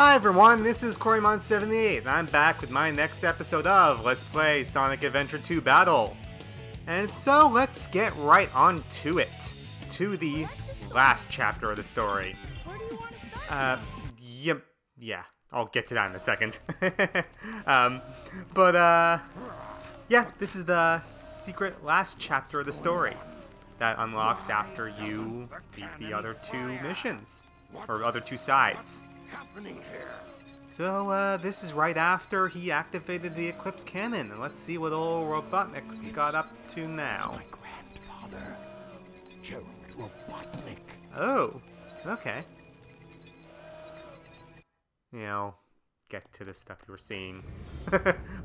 Hi everyone, this is Corymon78, and I'm back with my next episode of Let's Play Sonic Adventure 2 Battle. And so let's get right on to it, to the last chapter of the story. Where do you want to start? Yeah, I'll get to that in a second. Yeah, this is the secret last chapter of the story that unlocks after you beat the other two missions, or other two sides. So, this is right after he activated the Eclipse Cannon, and let's see what old Robotnik's got up to now. My grandfather, Chao Robotnik. Oh, okay. You know, get to the stuff you were seeing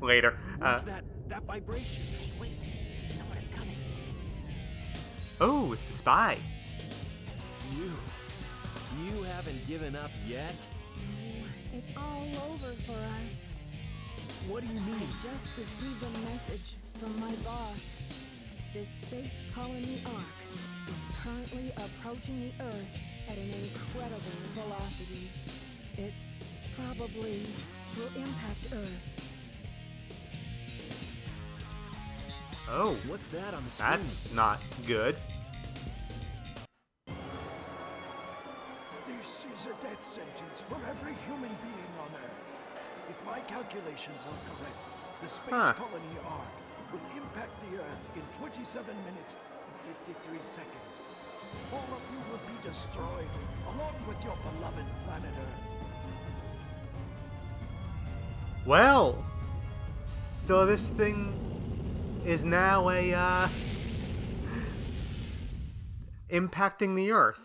later. What's that vibration? Hey, wait. Someone is coming. Oh, it's the spy. You haven't given up yet? It's all over for us. What do you mean? I just received a message from my boss. This space colony arc is currently approaching the Earth at an incredible velocity. It probably will impact Earth. Oh, What's that on the screen? that's not good. This is a death sentence for every human being on Earth. If my calculations are correct, the space colony arc will impact the Earth in 27 minutes and 53 seconds. All of you will be destroyed, along with your beloved planet Earth. Well, so this thing is now impacting the Earth.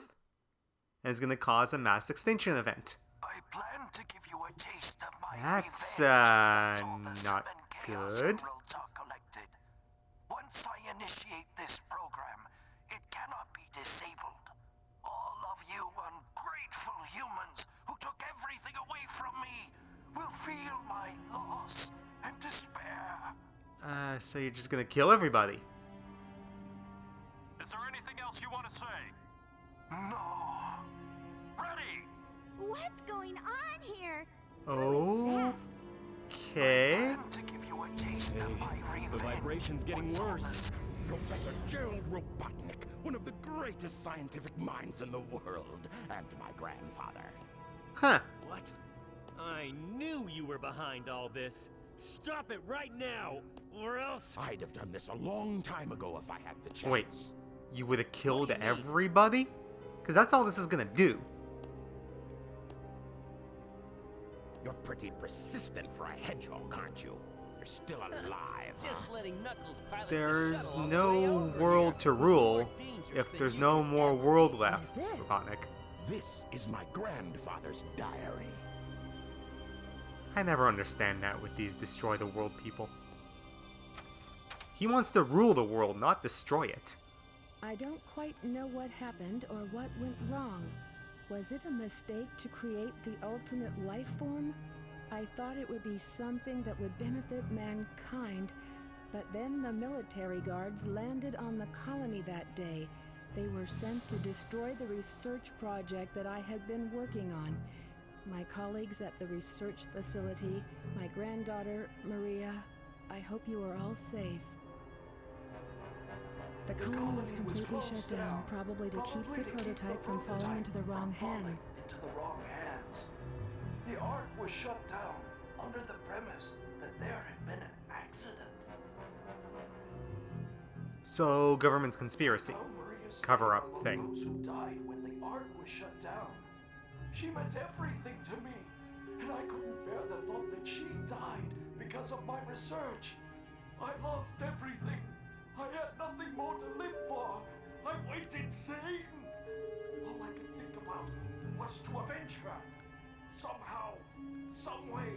And it's going to cause a mass extinction event. I plan to give you a taste of my That's, revenge once all the not 7 Chaos good. Emeralds are collected. Once I initiate this program, it cannot be disabled. All of you ungrateful humans who took everything away from me will feel my loss and despair. So you're just going to kill everybody. Is there anything else you want to say? No. Ready? What's going on here? Okay. To give you a taste of my revenge. The vibration's getting once all worse. Professor Gerald Robotnik, one of the greatest scientific minds in the world, and my grandfather. Huh. What? I knew you were behind all this. Stop it right now, or else... I'd have done this a long time ago if I had the chance. Wait, you would have killed What do you mean? everybody? Because that's all this is going to do. You're pretty persistent for a hedgehog, aren't you? You're still alive, Just huh? letting Knuckles pilot There's the shuttle all the way no over world here to was rule more dangerous if than there's you no could more ever world left, This? Robotnik. This is my grandfather's diary. I never understand that with these destroy the world people. He wants to rule the world, not destroy it. I don't quite know what happened or what went wrong. Was it a mistake to create the ultimate life form? I thought it would be something that would benefit mankind, but then the military guards landed on the colony that day. They were sent to destroy the research project that I had been working on. My colleagues at the research facility, my granddaughter, Maria, I hope you are all safe. The colony was completely shut down, probably to keep the prototype from falling into the wrong hands. The Ark was shut down under the premise that there had been an accident. So, government conspiracy. Well, Maria said Cover-up among thing. those who died when the Ark was shut down. She meant everything to me, and I couldn't bear the thought that she died because of my research. I lost everything. I had nothing more to live for. I went insane. All I could think about was to avenge her. Somehow, some way.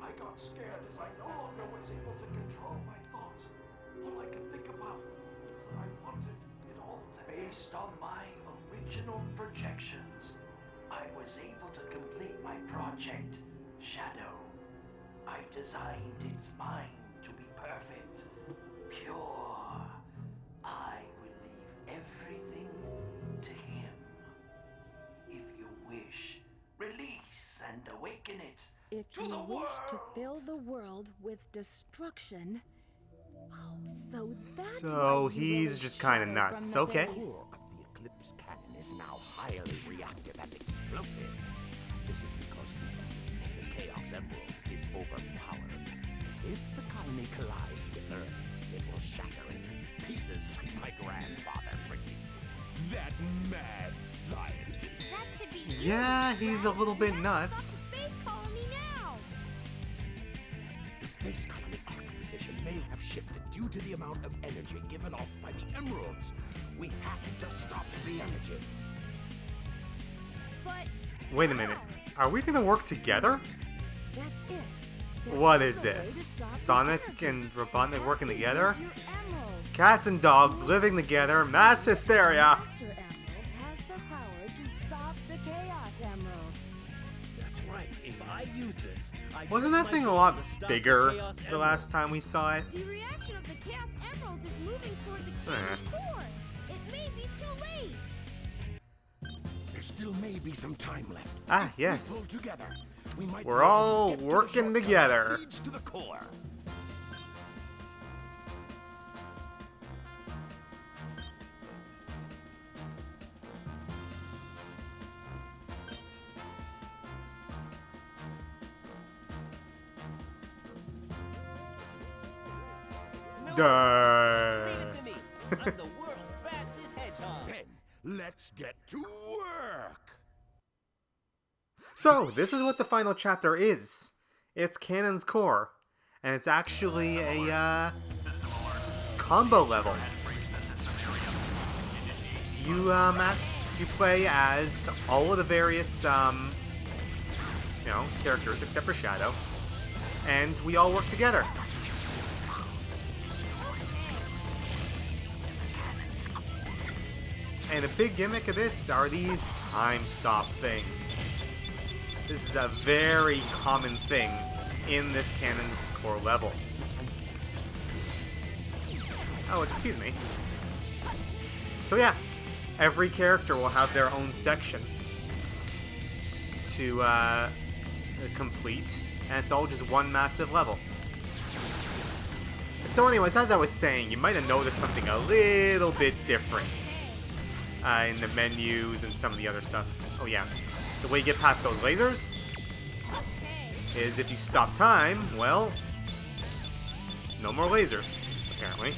I got scared as I no longer was able to control my thoughts. All I could think about was that I wanted it all to be based on my original projections. I was able to complete my project, Shadow. I designed its mind to be perfect, pure. I will leave everything to him. If you wish, release and and awaken it. If To you the wish to world. fill the world with destruction. Oh, so that's So why you he's released just kinda Shadow nuts, from the okay. base. core of the Eclipse Cannon is now highly reactive and explosive. This is because the Chaos Emerald is overpowered. If the colony collides with Earth, it will shatter into pieces like my grandfather predicted. That mad scientist. That should be Yeah, he's a little bit Stop nuts. the space colony now. The space colony arc position may have shifted due to the amount of energy given off by the emeralds. We have to stop the energy. But Wait a minute. Are we gonna work together? That's it. There What is a way to this? stop the Sonic energy. and Robotnik working together? Use your emerald. Cats and dogs living together, mass hysteria! Master Emerald has the power to stop the Chaos Emerald. That's right. If I use this, I Wasn't trust that thing a myself lot to stop the bigger Chaos the Emerald. last time we saw it? the reaction of the Chaos Emeralds is moving toward the Eh. King's core. It may be too late. There still may be some time left. Ah, If yes. we pull together, we might We're be able to all get to the working shortcut that together. leads to the core. No, Duh. just leave it to me. I'm the world's fastest hedgehog. Then let's get to work. So, this is what the final chapter is. It's Canon's core. And it's actually a, combo level. You play as all of the various, characters except for Shadow. And we all work together. And a big gimmick of this are these time stop things. This is a very common thing in this Canon core level. Oh, excuse me. So yeah, every character will have their own section to complete, and it's all just one massive level. So anyways, as I was saying, you might have noticed something a little bit different in the menus and some of the other stuff. Oh yeah, the way you get past those lasers Okay. is if you stop time, well, no more lasers, apparently.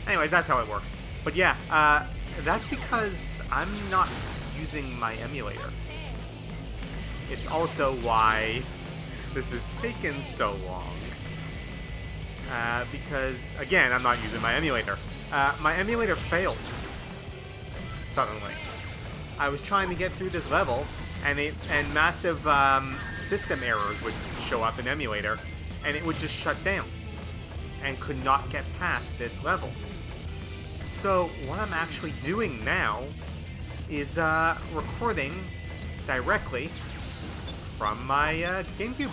Anyways, that's how it works. But yeah, that's because I'm not using my emulator. It's also why this has taken so long. Because, again, I'm not using my emulator. My emulator failed. Suddenly. I was trying to get through this level, and massive system errors would show up in emulator, and it would just shut down, and could not get past this level. So what I'm actually doing now is recording directly from my GameCube.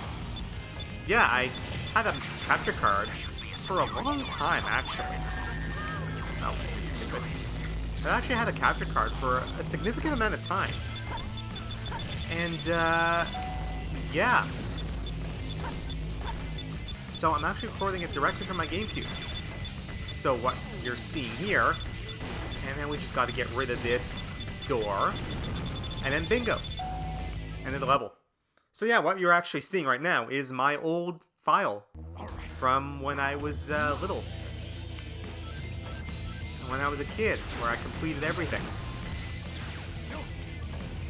Yeah, I had a capture card for a long time, actually. Oh, stupid. I actually had a capture card for a significant amount of time. And, yeah. So I'm actually recording it directly from my GameCube. So what you're seeing here, and then we just got to get rid of this door, and then bingo, end of the level. So yeah, what you're actually seeing right now is my old file from when I was little, when I was a kid, where I completed everything.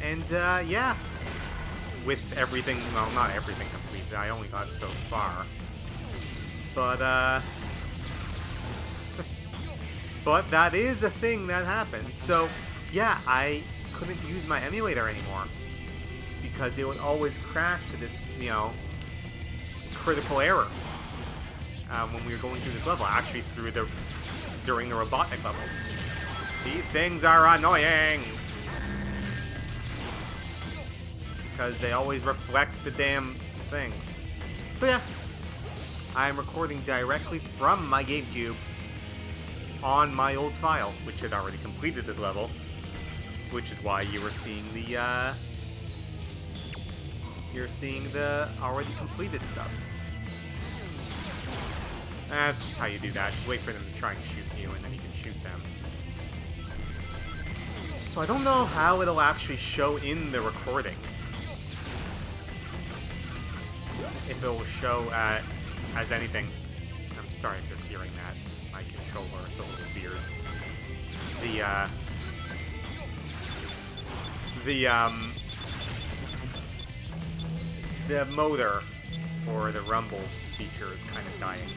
And yeah, with everything, well, not everything completed, I only got so far, but but that is a thing that happened. So yeah, I couldn't use my emulator anymore because it would always crash to this, critical error when we were going through this level. Actually, during the Robotnik level. These things are annoying because they always reflect the damn things. So yeah, I'm recording directly from my GameCube on my old file, which had already completed this level, which is why you were seeing the you're seeing the already completed stuff. That's just how you do that. Just wait for them to try and shoot you, and then you can shoot them. So I don't know how it'll actually show in the recording. If it will show as anything. I'm sorry if you're hearing that. It's my controller. It's a little weird. The motor for the rumble feature is kind of dying.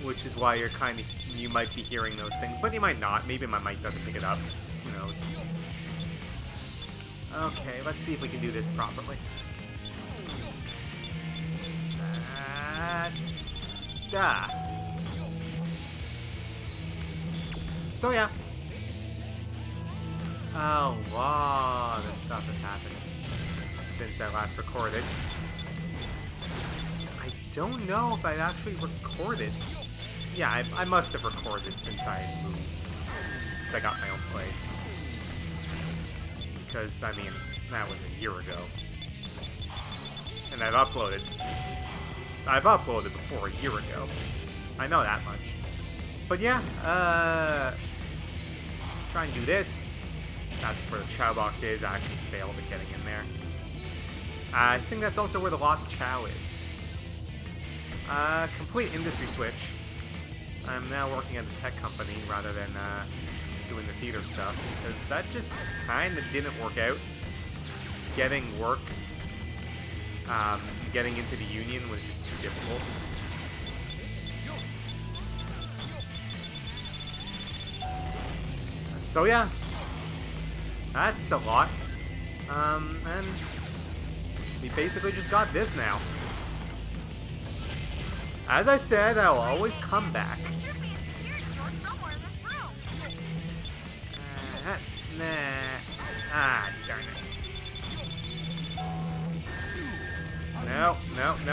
Which is why you might be hearing those things, but you might not. Maybe my mic doesn't pick it up. Who knows? Okay, let's see if we can do this properly. So yeah. A lot of stuff has happened since I last recorded. I don't know if I've actually recorded. Yeah, I must have recorded since I moved. Since I got my own place. Because, I mean, that was a year ago. And I've uploaded before a year ago. I know that much. But yeah, try and do this. That's where the Chao box is. I actually failed at getting in there. I think that's also where the lost Chao is. Complete industry switch. I'm now working at a tech company rather than doing the theater stuff, because that just kind of didn't work out. Getting work, getting into the union was just too difficult. So yeah, that's a lot. And we basically just got this now. As I said, I'll always come back. There should be a security door somewhere in this room. Ah, darn it. No. Gotta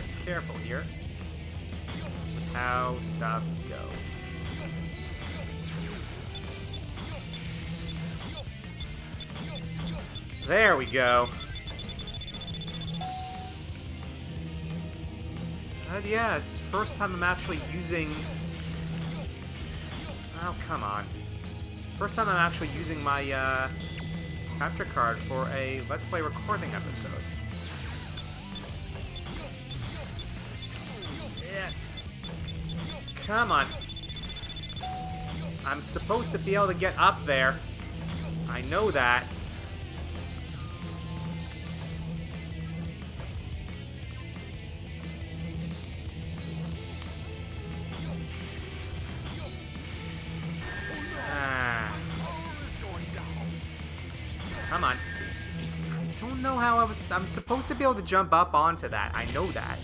be careful here with how stuff goes. There we go. Yeah, it's the first time I'm actually using... Oh, come on. First time I'm actually using my capture card for a Let's Play recording episode. Yeah. Come on. I'm supposed to be able to get up there. I know that. Come on. I don't know how I'm supposed to be able to jump up onto that. I know that.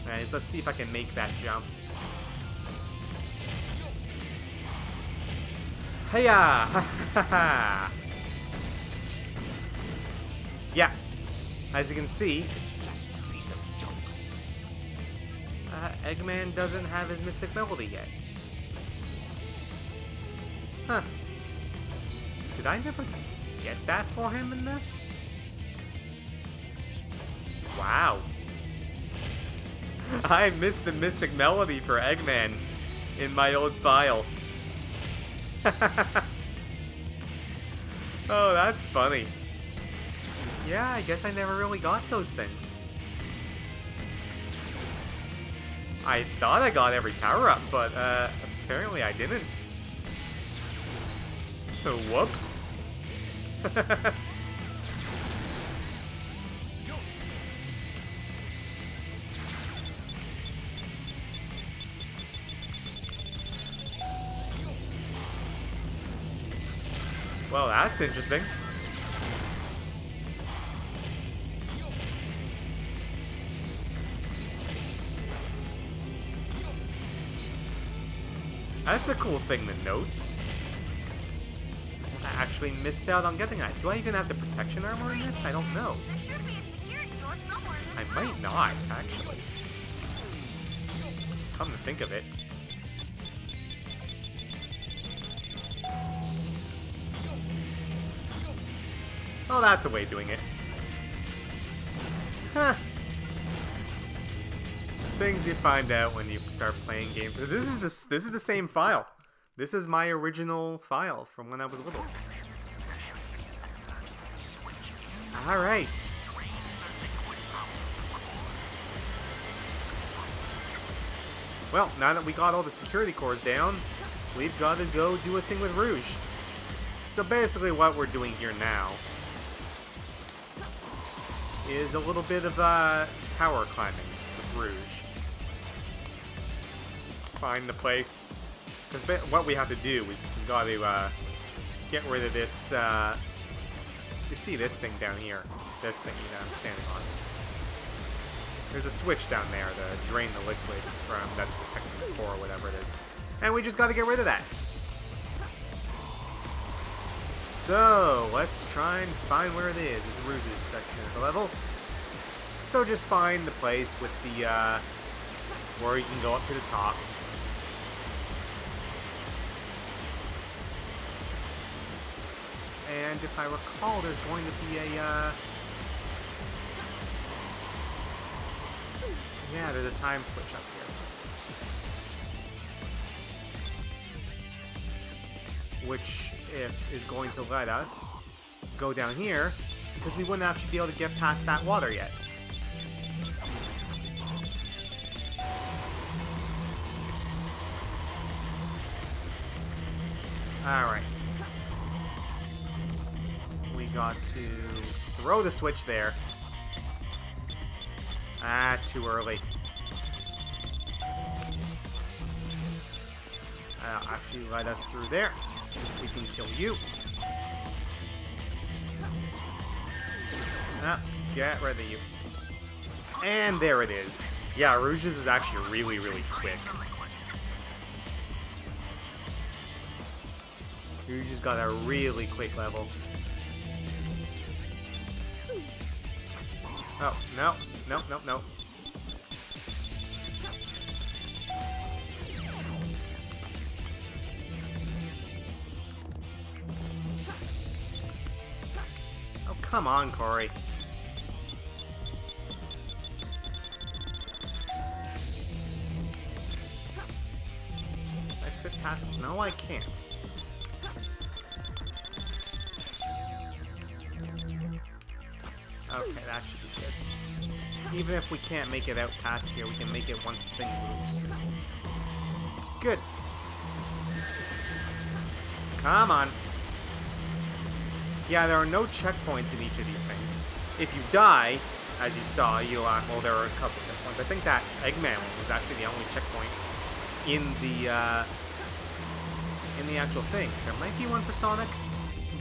Alright, so let's see if I can make that jump. Hiya! Yeah. As you can see, Eggman doesn't have his Mystic Melody yet. Huh. Did I never get that for him in this? Wow. I missed the Mystic Melody for Eggman in my old file. Oh, that's funny. Yeah, I guess I never really got those things. I thought I got every power-up, but apparently I didn't. Whoops. Well, that's interesting. That's a cool thing to note. I actually missed out on getting that. Do I even have the protection armor in this? I don't know. There should be a security door somewhere in this I room. might not, actually. Come to think of it. Oh, that's a way of doing it. Huh. Things you find out when you start playing games. 'Cause this is the same file. This is my original file from when I was little. Alright. Well, now that we got all the security cores down, we've got to go do a thing with Rouge. So basically what we're doing here now is a little bit of tower climbing with Rouge. Find the place. Because what we have to do is we've got to get rid of this, you see this thing down here. This thing that I'm standing on. There's a switch down there to drain the liquid from that's protecting the core or whatever it is. And we just got to get rid of that. So, let's try and find where it is. It's Rouge's section of the level. So just find the place with the, where you can go up to the top. And if I recall, there's going to be a, yeah, there's a time switch up here. Which is going to let us go down here, because we wouldn't actually be able to get past that water yet. Alright. We got to throw the switch there. Ah, too early. Actually let us through there. We can kill you. Ah, get rid of you. And there it is. Yeah, Rouge's is actually really, really quick. Rouge's got a really quick level. Oh, no. No, no, no. Oh, come on, Corey. I fit past... No, I can't. Okay, that should be good. Even if we can't make it out past here, we can make it once the thing moves. Good. Come on. Yeah, there are no checkpoints in each of these things. If you die, as you saw, you well, there are a couple of checkpoints. I think that Eggman one was actually the only checkpoint in the actual thing. There might be one for Sonic,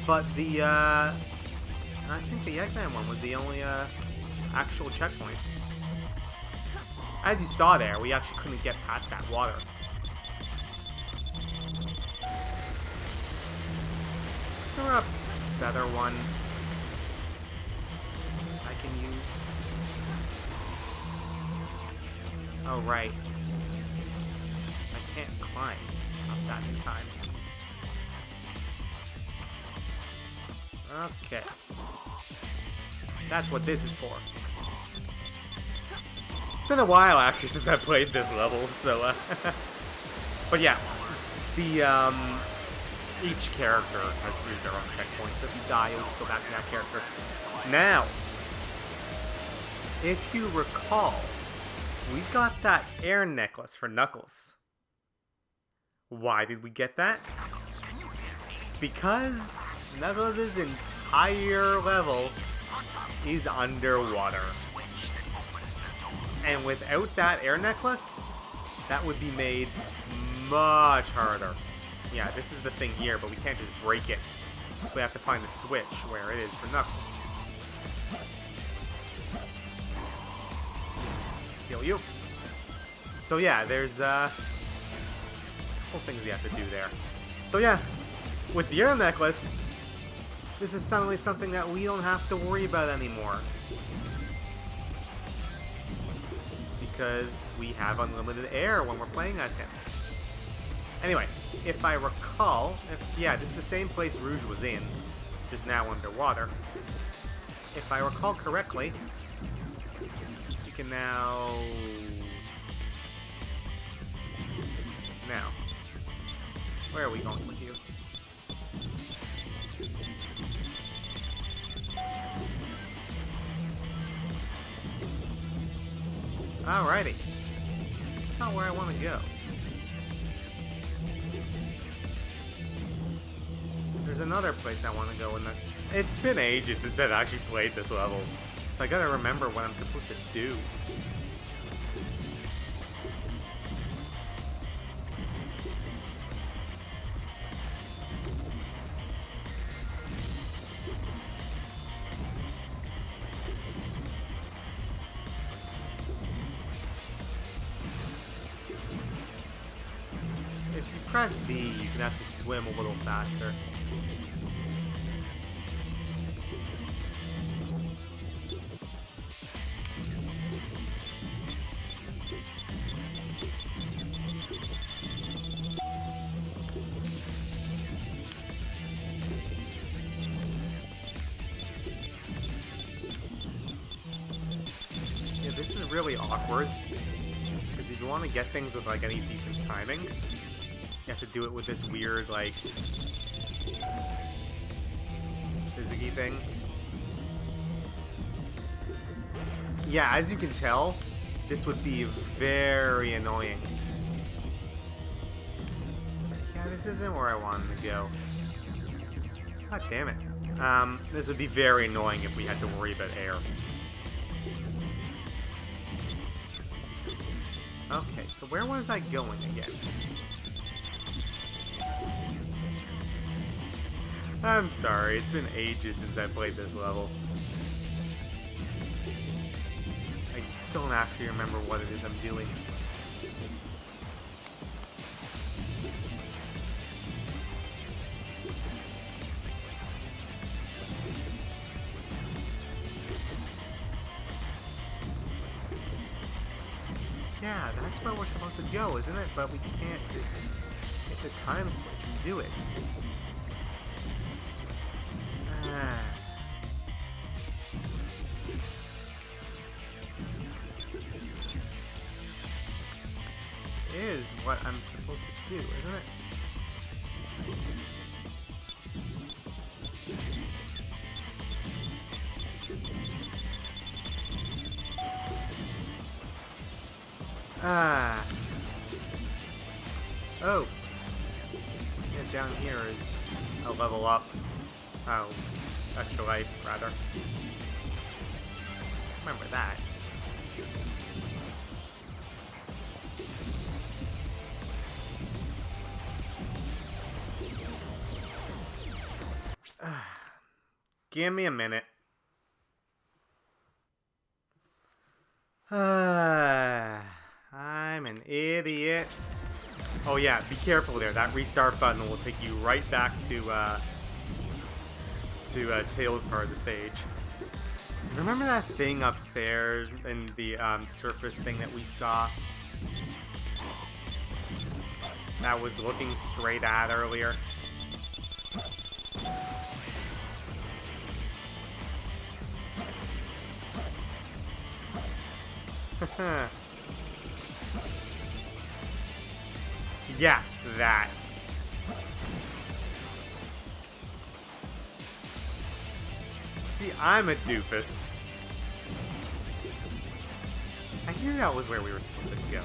but the I think the Eggman one was the only actual checkpoint. As you saw there, we actually couldn't get past that water. There a better one I can use. Oh, right. I can't climb up that in time. Okay. That's what this is for. It's been a while, actually, since I played this level, so, But yeah, the, each character has their own checkpoint, so if you die, you'll just go back to that character. Now, if you recall, we got that air necklace for Knuckles. Why did we get that? Because Knuckles' entire level is underwater. And without that air necklace, that would be made much harder. Yeah, this is the thing here, but we can't just break it. We have to find the switch where it is for Knuckles. Kill you. So yeah, there's couple things we have to do there. So yeah, with the air necklace, this is suddenly something that we don't have to worry about anymore. Because we have unlimited air when we're playing as him. Anyway, if I recall, yeah, this is the same place Rouge was in. just now underwater. If I recall correctly, you can now... Now, where are we going with you? Alrighty. That's not where I want to go. There's another place I want to go in the... It's been ages since I've actually played this level, so I gotta remember what I'm supposed to do. If you press B, you can have to swim a little faster. Yeah, this is really awkward, because if you want to get things with like any decent timing, you have to do it with this weird, like, physicky thing. Yeah, as you can tell, this would be very annoying. Yeah, this isn't where I wanted to go. God damn it. This would be very annoying if we had to worry about air. Okay, so where was I going again? I'm sorry, it's been ages since I played this level. I don't actually remember what it is I'm doing. Yeah, that's where we're supposed to go, isn't it? But we can't just hit the time switch and do it. Is what I'm supposed to do, isn't it? Oh. Yeah, down here is a level up. Oh, extra life, rather. Remember that. Give me a minute. I'm an idiot. Oh yeah, be careful there. That restart button will take you right back to Tails' part of the stage. Remember that thing upstairs in the surface thing that we saw? That was looking straight at earlier. Yeah, that. See, I'm a doofus. I knew that was where we were supposed to go.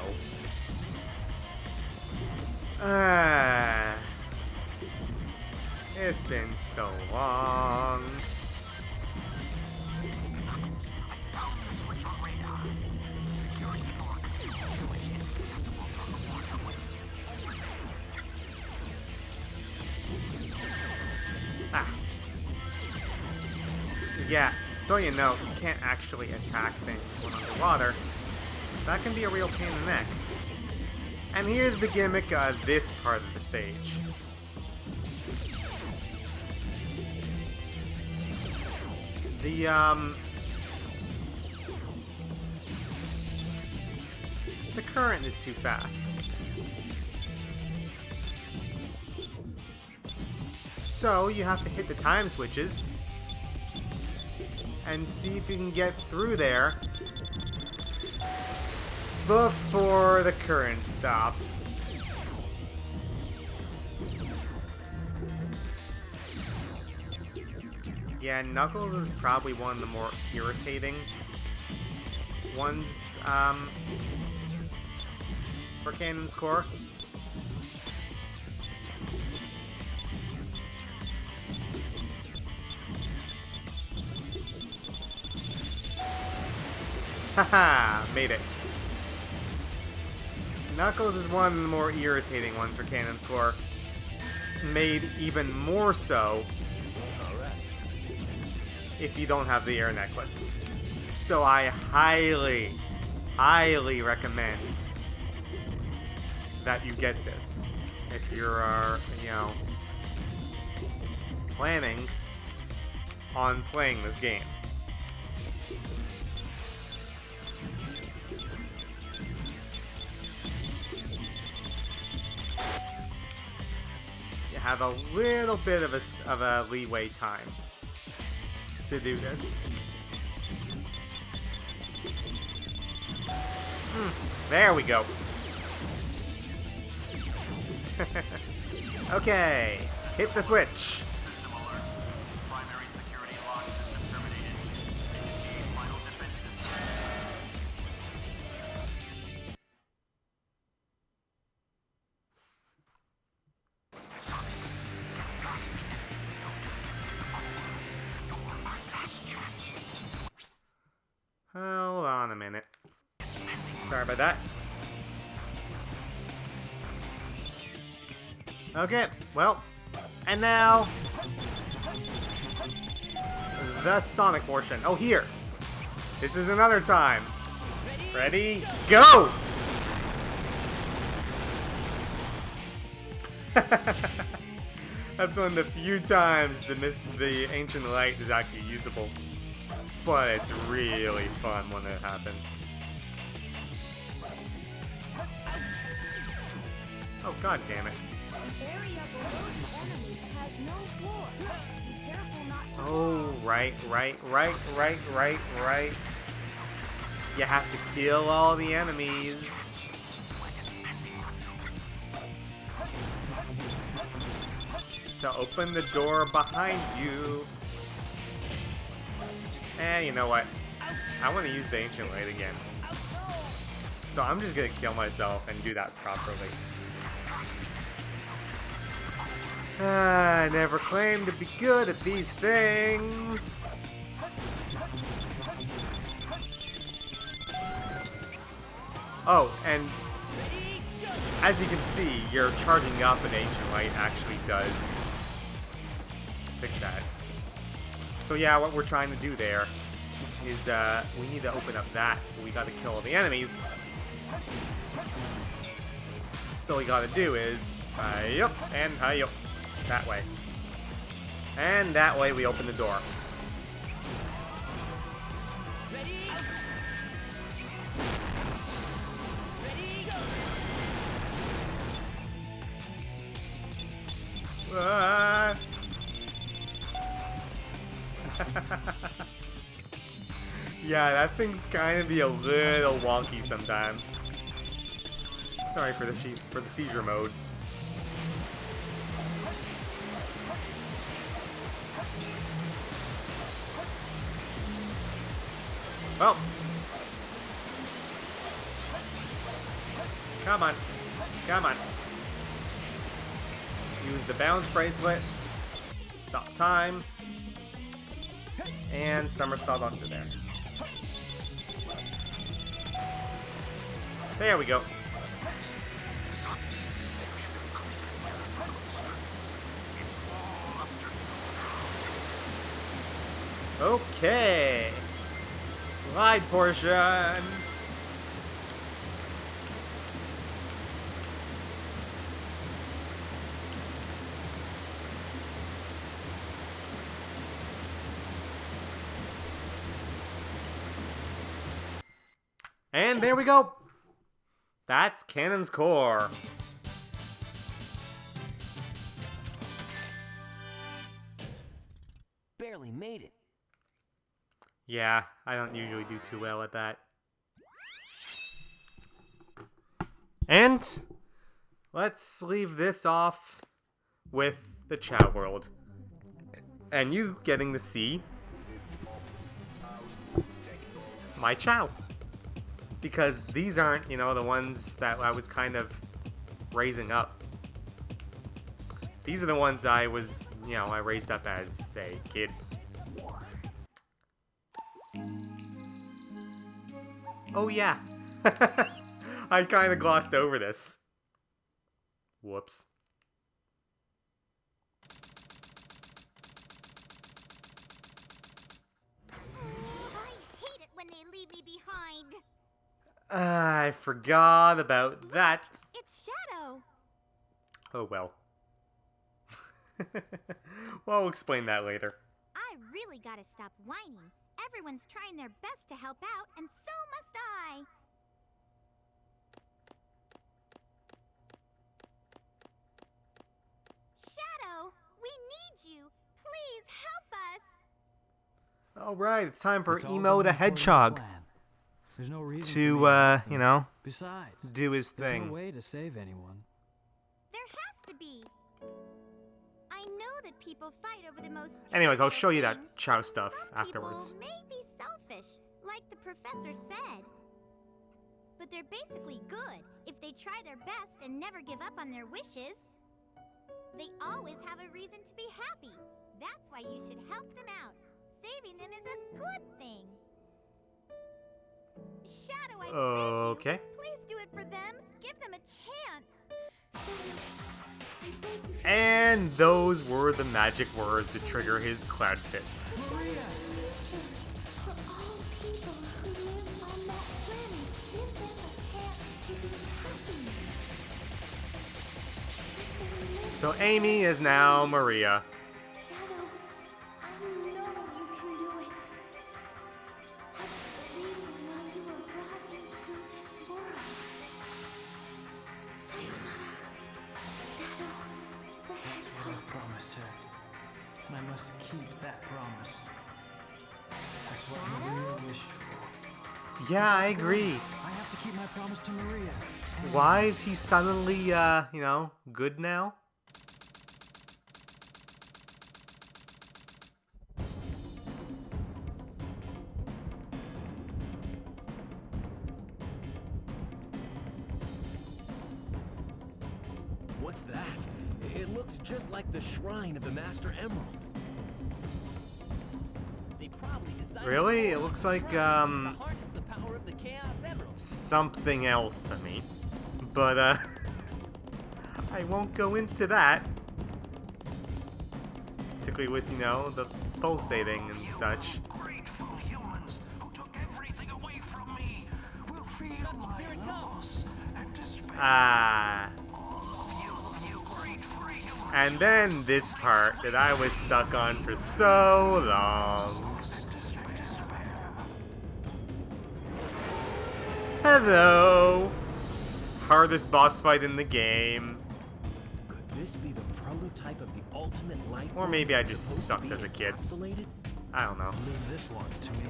It's been so long. Yeah, so you know, you can't actually attack things when underwater. That can be a real pain in the neck. And here's the gimmick of this part of the stage. The current is too fast. So you have to hit the time switches and see if you can get through there before the current stops. Yeah, Knuckles is probably one of the more irritating ones for Canon's core. Haha, made it. Knuckles is one of the more irritating ones for Canon's core. Made even more so if you don't have the air necklace. So I highly, highly recommend that you get this if you're, you know, planning on playing this game. You have a little bit of a leeway time to do this. There we go. Okay, hit the switch. System alert. Primary security lock system terminated. Initiate final defense system. Hold on a minute. Sorry about that. Okay, well, and now the Sonic portion. Oh, here. This is another time. Ready? Go! That's one of the few times the Ancient Light is actually usable. But it's really fun when it happens. Oh, god damn it. Oh, right. You have to kill all the enemies. To open the door behind you. You know what? I want to use the Ancient Light again. So I'm just gonna kill myself and do that properly. I never claimed to be good at these things. Oh, and as you can see, your charging up an Ancient Light actually does fix that. So yeah, what we're trying to do there is we need to open up that. We gotta kill all the enemies. So what we gotta do is hi-yup and hi-yup. That way. And that way we open the door. Ah. Yeah, that thing kind of be a little wonky sometimes. Sorry for the seizure mode. Well, come on, come on. Use the balance bracelet. Stop time. And somersault onto there. There we go. Okay. Slide portion. And there we go. That's Canon's core. made it. Yeah, I don't usually do too well at that. And let's leave this off with the Chao world. And you getting to see my Chao. Because these aren't, you know, the ones that I was kind of raising up. These are the ones I was, you know, I raised up as a kid. Oh yeah. I kind of glossed over this. Whoops. I hate it when they leave me behind. I forgot about that. It's Shadow. Oh well. Well, I'll explain that later. I really gotta stop whining. Everyone's trying their best to help out, and so must I. Shadow, we need you. Please help us. Alright, it's time for It's all Emo the going according to Hedgehog plan. There's no reason to, for me to help you them. know, Besides, do his there's thing. no way to save anyone. There has to be. I know that people fight over the most. Anyways, I'll trivial show you that things. Chao stuff Some afterwards. People may be selfish, like the professor said. But they're basically good if they try their best and never give up on their wishes. They always have a reason to be happy. That's why you should help them out. Saving them is a good thing. Shadow, I Okay. beg you. Please do it for them. Give them a chance. And those were the magic words to trigger his cloud fits. For all people who live on that planet, give them a chance to be happy. So Amy is now Maria. Shadow, I know you can do it. That's the reason why you were brought into this world. Sayonara, Shadow the Hedgehog. I promised her, and I must keep that promise. That's what Maria wished for. Yeah, I agree. I have to keep my promise to Maria. Why is he suddenly, you know, good now? What's that? It looks just like the shrine of the Master Emerald. They probably designed Really? the It looks like, to harness the power of the Chaos Emerald. something else to me. But, I won't go into that. Particularly with, you know, the pulsating and such. Grateful humans who took everything away from me will feel my Here it comes. loss and despair. Ah. All of you great free humans. And then this part that I was stuck on for so long. Hello! Hardest boss fight in the game. Could this be the prototype of the ultimate life? Or maybe I just supposed to sucked be as a kid. encapsulated? I don't know. Leave this one to me.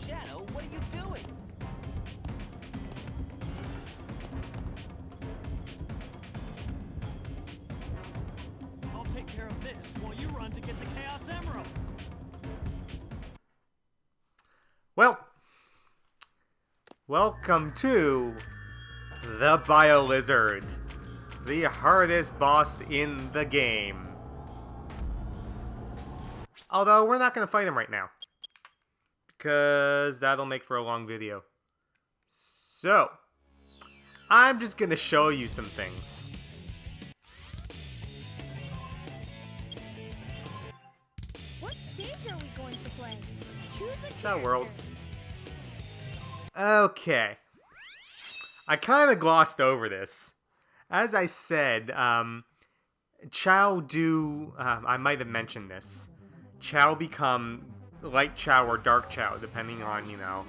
Shadow, what are you doing? I'll take care of this while you run to get the Chaos Emerald. Well, welcome to the Bio Lizard, the hardest boss in the game. Although, we're not going to fight him right now, because that'll make for a long video. So, I'm just going to show you some things. What stage are we going to play? Choose a Chao world. Okay. I kind of glossed over this. As I said, Chao do... I might have mentioned this. Chao become light Chao or dark Chao, depending on, you know,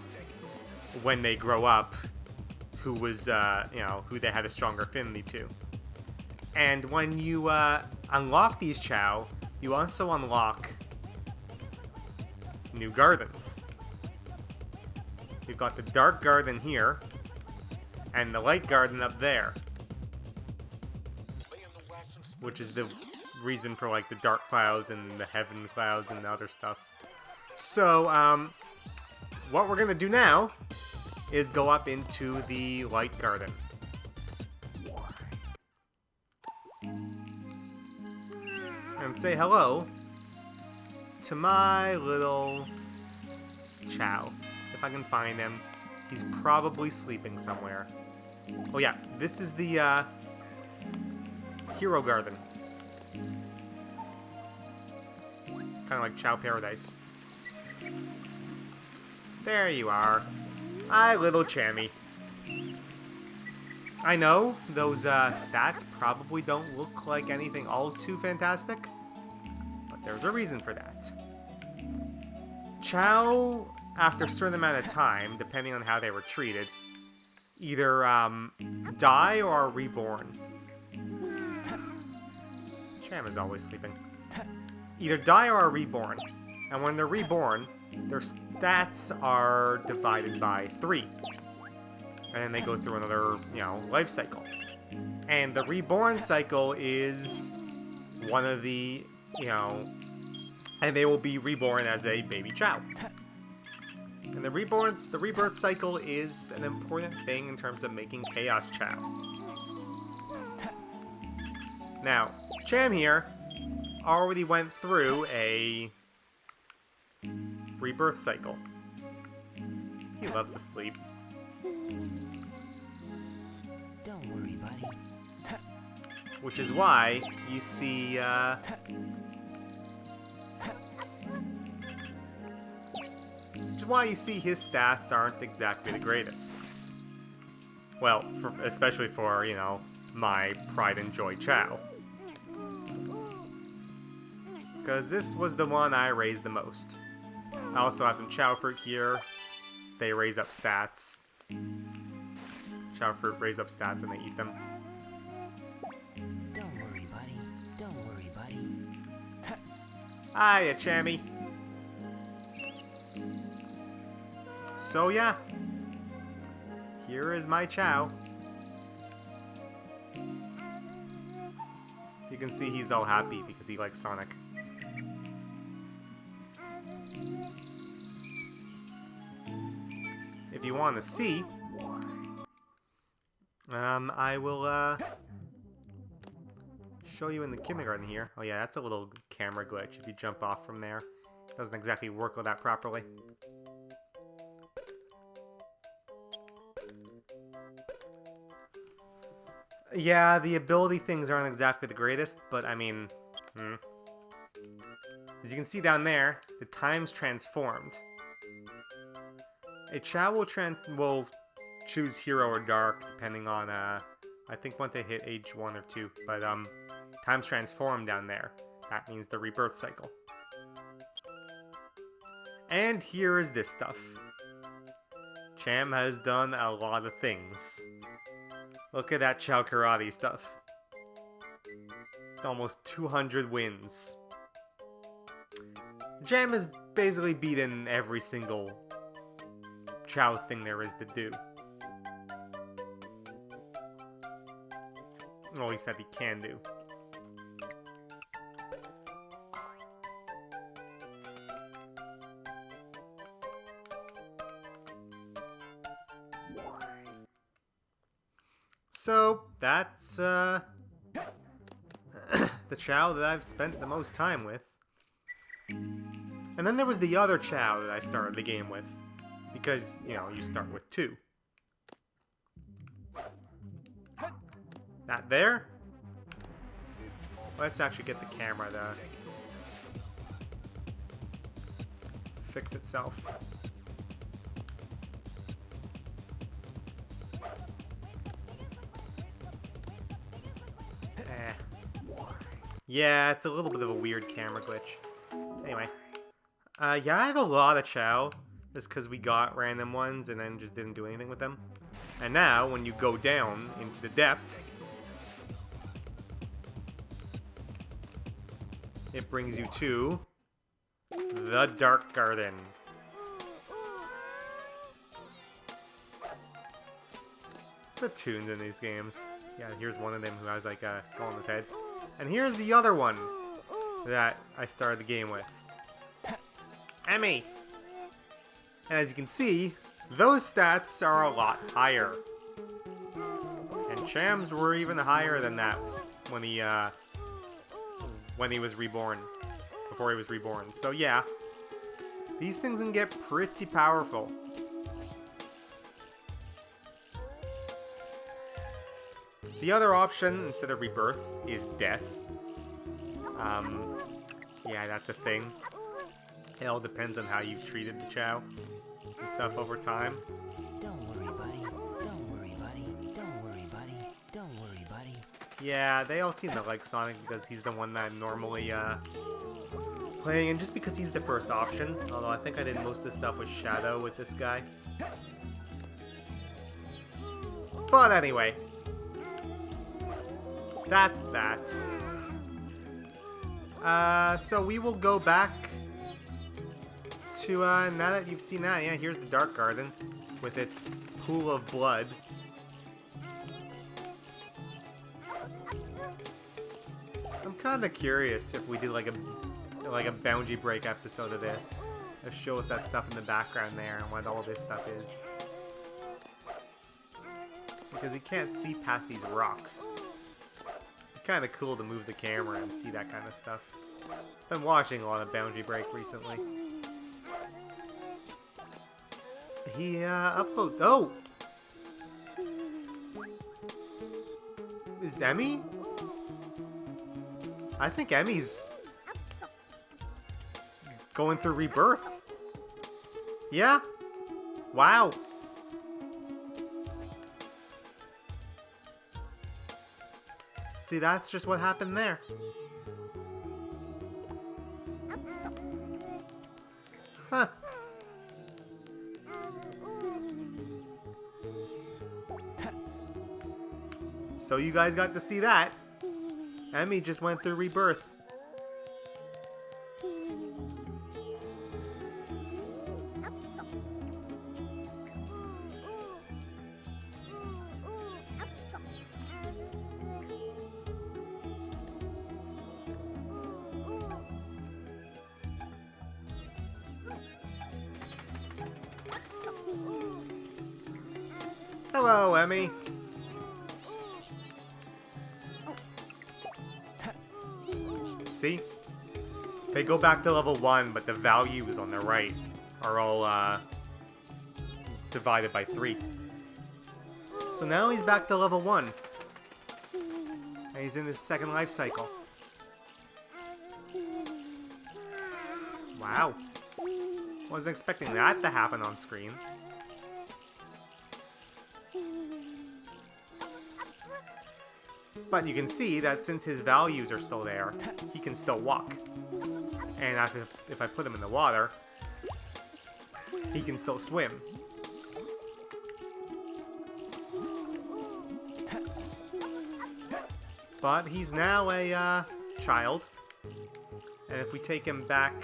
when they grow up, who was, you know, who they had a stronger affinity to. And when you unlock these Chao, you also unlock new gardens. We've got the dark garden here, and the light garden up there, which is the reason for like the dark clouds and the heaven clouds and the other stuff. So, what we're gonna do now is go up into the light garden. And say hello to my little Chao. If I can find him. He's probably sleeping somewhere. Oh yeah, this is the Hero Garden. Kind of like Chao Paradise. There you are. Hi, little Chammy. I know those stats probably don't look like anything all too fantastic, but there's a reason for that. Chao, after a certain amount of time, depending on how they were treated, either die or are reborn. Cham is always sleeping. Either die or are reborn, and when they're reborn, their stats are divided by 3. And then they go through another, life cycle. And the reborn cycle is one of the, and they will be reborn as a baby Chao. And the rebirth cycle is an important thing in terms of making Chaos Chao. Now, Cham here already went through a rebirth cycle. He loves to sleep. Don't worry, buddy. Which is why you see, his stats aren't exactly the greatest. Well, especially for, my pride and joy Chao. Because this was the one I raised the most. I also have some Chao fruit here. They raise up stats. Chao fruit raise up stats and they eat them. Don't worry, buddy. Don't worry, buddy. Hiya, Chammy. So yeah, here is my Chao. You can see he's all happy because he likes Sonic. If you want to see, I will show you in the kindergarten here. Oh yeah, that's a little camera glitch. If you jump off from there, it doesn't exactly work with that properly. Yeah, the ability things aren't exactly the greatest, but I mean, as you can see down there, the time's transformed. A Chao will choose Hero or Dark, depending on, I think once they hit age 1 or 2, but, time's transformed down there. That means the rebirth cycle. And here is this stuff. Cham has done a lot of things. Look at that Chao Karate stuff. Almost 200 wins. Cham has basically beaten every single Chao thing there is to do. Or at least that he can do. So, that's, the Chao that I've spent the most time with. And then there was the other Chao that I started the game with. Because, you start with 2. That there? Let's actually get the camera to fix itself. Yeah, it's a little bit of a weird camera glitch. Anyway. Yeah, I have a lot of Chao. Just because we got random ones and then just didn't do anything with them. And now, when you go down into the depths, it brings you to the Dark Garden. The tunes in these games. Yeah, here's one of them who has like a skull on his head. And here's the other one that I started the game with. Emmy! And as you can see, those stats are a lot higher. And Cham's were even higher than that when he was reborn. Before he was reborn. So yeah, these things can get pretty powerful. The other option, instead of rebirth, is death. Yeah, that's a thing. It all depends on how you've treated the Chao and stuff over time. Don't worry, buddy. Don't worry, buddy. Don't worry, buddy. Don't worry, buddy. Yeah, they all seem to like Sonic because he's the one that I'm normally playing, and just because he's the first option. Although I think I did most of the stuff with Shadow with this guy. But anyway, that's that. So we will go back to, now that you've seen that, yeah, here's the Dark Garden with its pool of blood. I'm kind of curious if we did like a boundary break episode of this. That shows that stuff in the background there and what all this stuff is. Because you can't see past these rocks. It's kind of cool to move the camera and see that kind of stuff. Been watching a lot of Boundary Break recently. He uploads. Oh, is Emmy? I think Emmy's going through rebirth. Yeah. Wow. See, that's just what happened there. Huh. So you guys got to see that. Emmy just went through rebirth. Hello, Emmy. See? They go back to level 1, but the values on the right are all divided by 3. So now he's back to level 1. And he's in his second life cycle. Wow. Wasn't expecting that to happen on screen. But you can see that since his values are still there, he can still walk. And if I put him in the water, he can still swim. But he's now a child. And if we take him back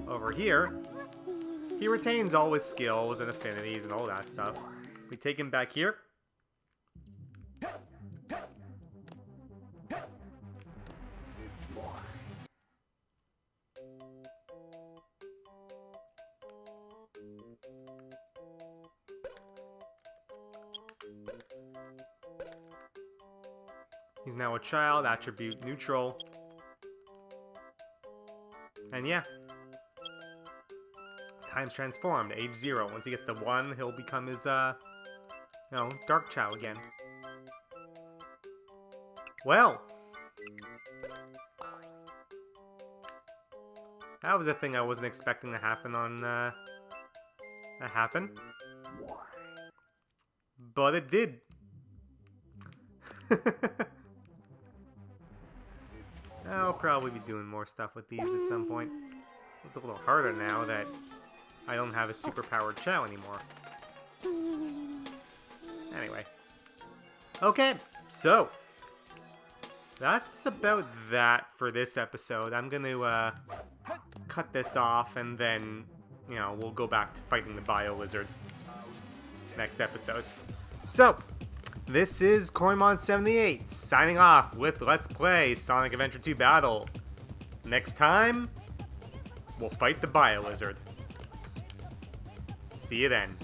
over here, he retains all his skills and affinities and all that stuff. We take him back here. He's now a child, attribute neutral. And yeah. Time's transformed, age 0. Once he gets to 1, he'll become his, Dark Chao again. Well. That was a thing I wasn't expecting to happen on, that happened. But it did. I'll probably be doing more stuff with these at some point. It's a little harder now that I don't have a super-powered Chao anymore. Anyway. Okay, so that's about that for this episode. I'm gonna cut this off and then, you know, we'll go back to fighting the Bio Lizard next episode. So, this is Korimon78 signing off with Let's Play Sonic Adventure 2 Battle. Next time, we'll fight the Bio Lizard. See you then.